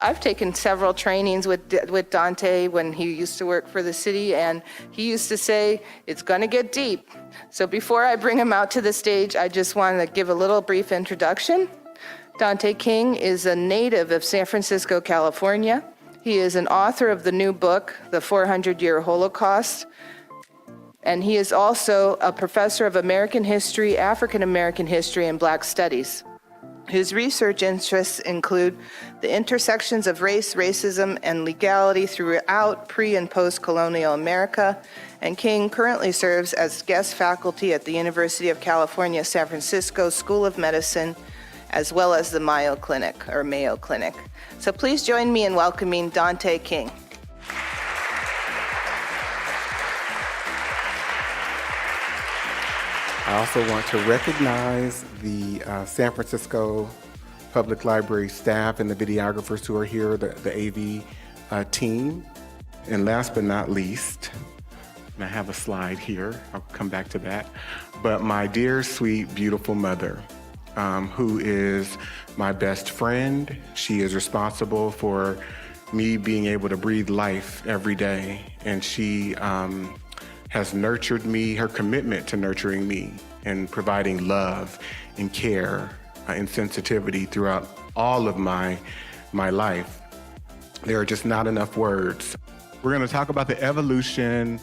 I've taken several trainings with Dante when he used to work for the city, and he used to say, it's going to get deep. So before I bring him out to the stage, I just want to give a little brief introduction. Dante King is a native of San Francisco, California. He is an author of the new book, The 400-Year Holocaust, and he is also a professor of American history, African American history, and Black studies. His research interests include the intersections of race, racism, and legality throughout pre- and post-colonial America, and King currently serves as guest faculty at the University of California, San Francisco School of Medicine, as well as the Mayo Clinic. So please join me in welcoming Dante King. I also want to recognize the San Francisco Public Library staff and the videographers who are here, the AV team. And last but not least, and I have a slide here, I'll come back to that, but my dear, sweet, beautiful mother, who is my best friend. She is responsible for me being able to breathe life every day, and she has nurtured me, her commitment to nurturing me and providing love and care and sensitivity throughout all of my life. There are just not enough words. We're going to talk about the evolution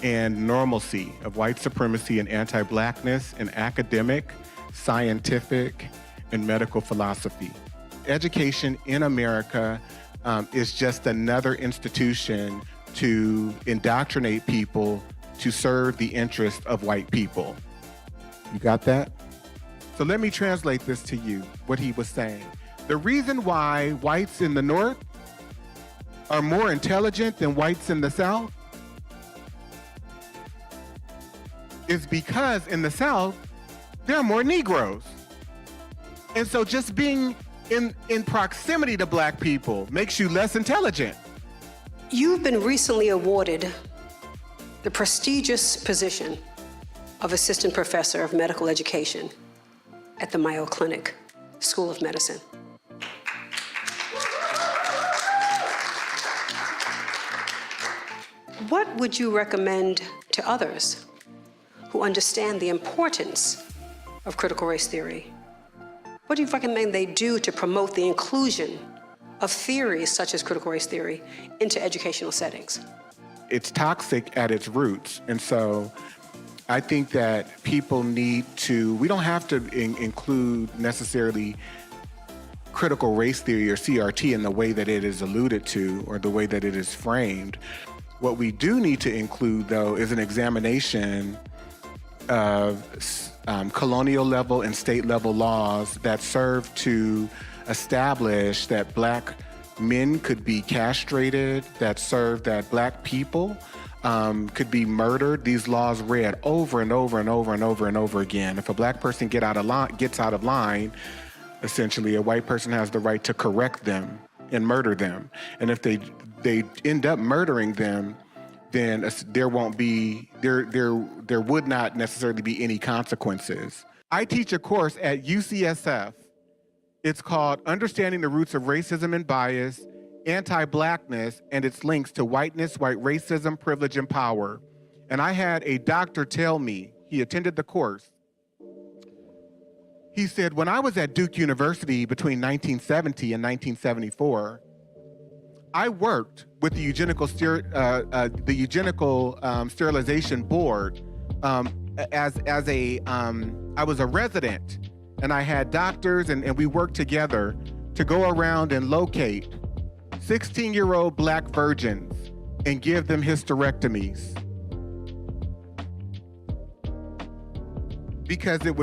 and normalcy of white supremacy and anti-Blackness in academic, scientific, and medical philosophy. Education in America is just another institution to indoctrinate people to serve the interest of white people. You got that? So let me translate this to you, what he was saying. The reason why whites in the North are more intelligent than whites in the South is because in the South, there are more Negroes. And so just being in proximity to Black people makes you less intelligent. You've been recently awarded the prestigious position of Assistant Professor of Medical Education at the Mayo Clinic School of Medicine. What would you recommend to others who understand the importance of critical race theory? What do you recommend they do to promote the inclusion of theories such as critical race theory into educational settings? It's toxic at its roots. And so I think that people need to, we don't have to include necessarily critical race theory or CRT in the way that it is alluded to or the way that it is framed. What we do need to include, though, is an examination of colonial level and state level laws that serve to establish that Black men could be castrated, that serve that Black people could be murdered. These laws read over and over and over and over and over again. If a Black person gets out of line, essentially a white person has the right to correct them and murder them. And if they end up murdering them, then there would not necessarily be any consequences. I teach a course at UCSF. It's called Understanding the Roots of Racism and Bias, Anti-Blackness, and its Links to Whiteness, White Racism, Privilege, and Power. And I had a doctor tell me, he attended the course. He said, when I was at Duke University between 1970 and 1974, I worked with the eugenical sterilization board I was a resident, and I had doctors, and we worked together to go around and locate 16-year-old Black virgins and give them hysterectomies. Because there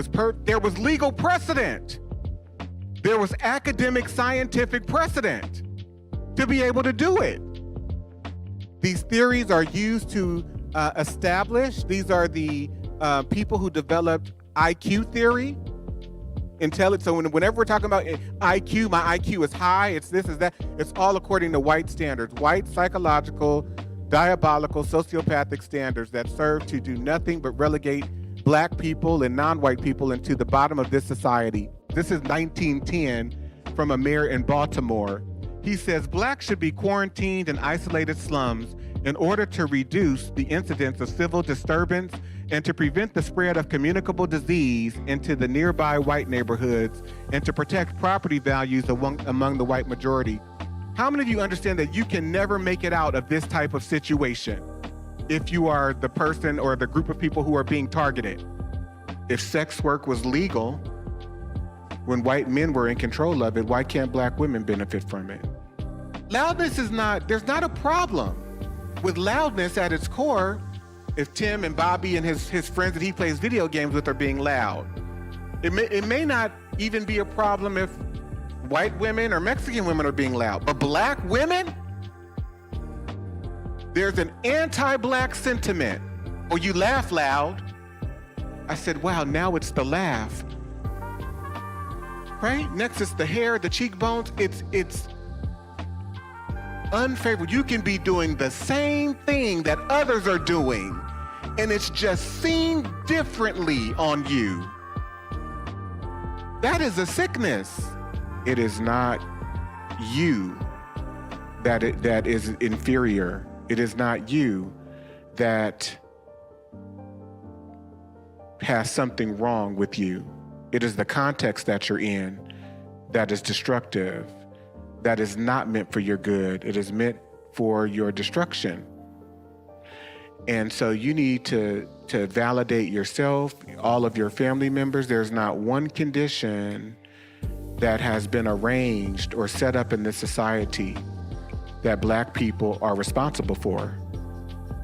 was legal precedent. There was academic, scientific precedent to be able to do it. These theories are used to establish, these are the people who developed IQ theory. So whenever we're talking about IQ, my IQ is high, it's this, is that, it's all according to white standards, white psychological, diabolical, sociopathic standards that serve to do nothing but relegate Black people and non-white people into the bottom of this society. This is 1910 from a mayor in Baltimore. He says blacks should be quarantined in isolated slums in order to reduce the incidence of civil disturbance and to prevent the spread of communicable disease into the nearby white neighborhoods and to protect property values among the white majority. How many of you understand that you can never make it out of this type of situation if you are the person or the group of people who are being targeted? If sex work was legal when white men were in control of it, why can't black women benefit from it? Loudness there's not a problem with loudness at its core if Tim and Bobby and his friends that he plays video games with are being loud. It may not even be a problem if white women or Mexican women are being loud, but black women? There's an anti-black sentiment. Oh, you laugh loud. I said, wow, now it's the laugh. Right? Next it's the hair, the cheekbones. It's unfavorable. You can be doing the same thing that others are doing, and it's just seen differently on you. That is a sickness. It is not you that is inferior. It is not you that has something wrong with you. It is the context that you're in that is destructive, that is not meant for your good. It is meant for your destruction. And so you need to validate yourself, all of your family members. There's not one condition that has been arranged or set up in this society that black people are responsible for.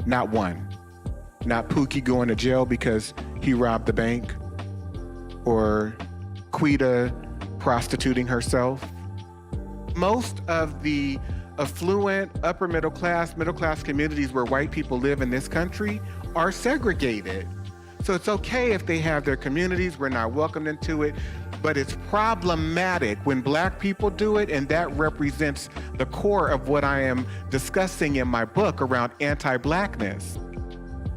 Not one. Not Pookie going to jail because he robbed the bank, or Quita prostituting herself. Most of the affluent, upper middle class communities where white people live in this country are segregated. So it's okay if they have their communities, we're not welcomed into it, but it's problematic when black people do it, and that represents the core of what I am discussing in my book around anti-blackness.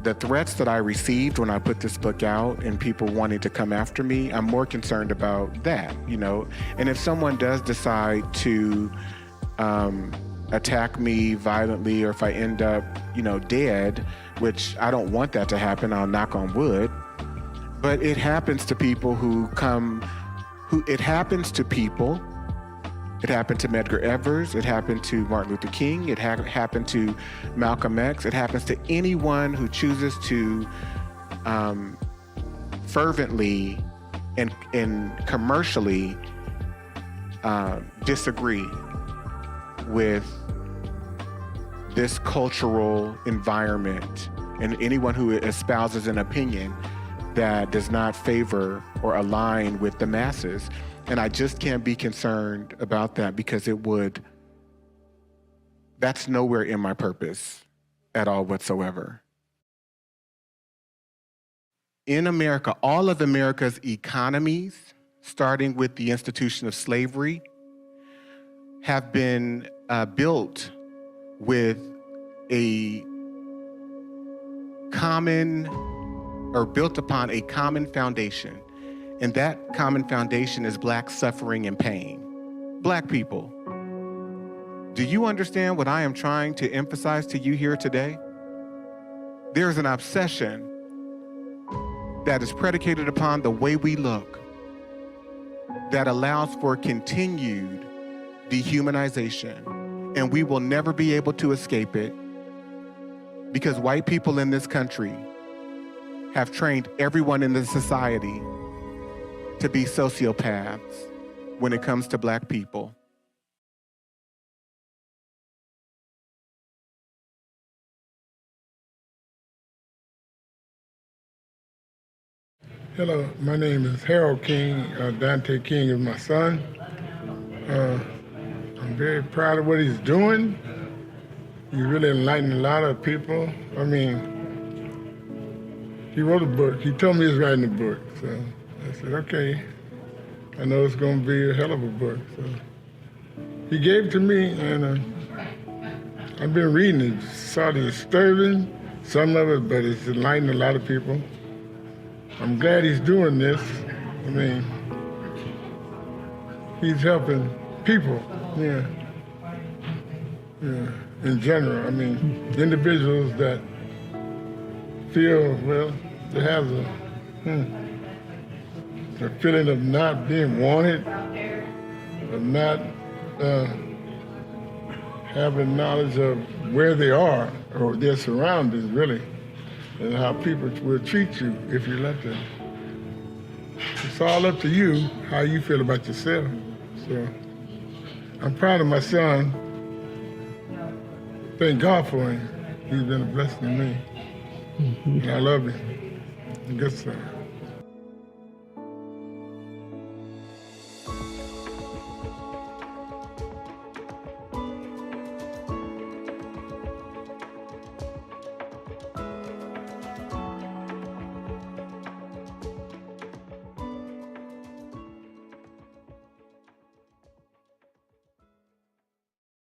The threats that I received when I put this book out and people wanting to come after me, I'm more concerned about that, And if someone does decide to attack me violently, or if I end up, dead, which I don't want that to happen, I'll knock on wood, but it happens to people it happened to Medgar Evers, it happened to Martin Luther King, it happened to Malcolm X, it happens to anyone who chooses to fervently and commercially disagree with this cultural environment, and anyone who espouses an opinion that does not favor or align with the masses. And I just can't be concerned about that because that's nowhere in my purpose at all whatsoever. In America, all of America's economies, starting with the institution of slavery, have been built with built upon a common foundation. And that common foundation is black suffering and pain. Black people, do you understand what I am trying to emphasize to you here today? There's an obsession that is predicated upon the way we look that allows for continued dehumanization, and we will never be able to escape it because white people in this country have trained everyone in this society to be sociopaths when it comes to black people. Hello, my name is Harold King. Dante King is my son. I'm very proud of what he's doing. He really enlightened a lot of people. I mean, he wrote a book. He told me he was writing a book. So I said, okay, I know it's going to be a hell of a book. So he gave it to me, and I've been reading it. Sort of disturbing, some of it, but it's enlightened a lot of people. I'm glad he's doing this. I mean, he's helping people, yeah. in general. I mean, individuals that feel, well, they have a feeling of not being wanted, of not having knowledge of where they are or their surroundings, really, and how people will treat you if you let them. It's all up to you how you feel about yourself. So I'm proud of my son. Thank God for him. He's been a blessing to me. And I love him. Good son.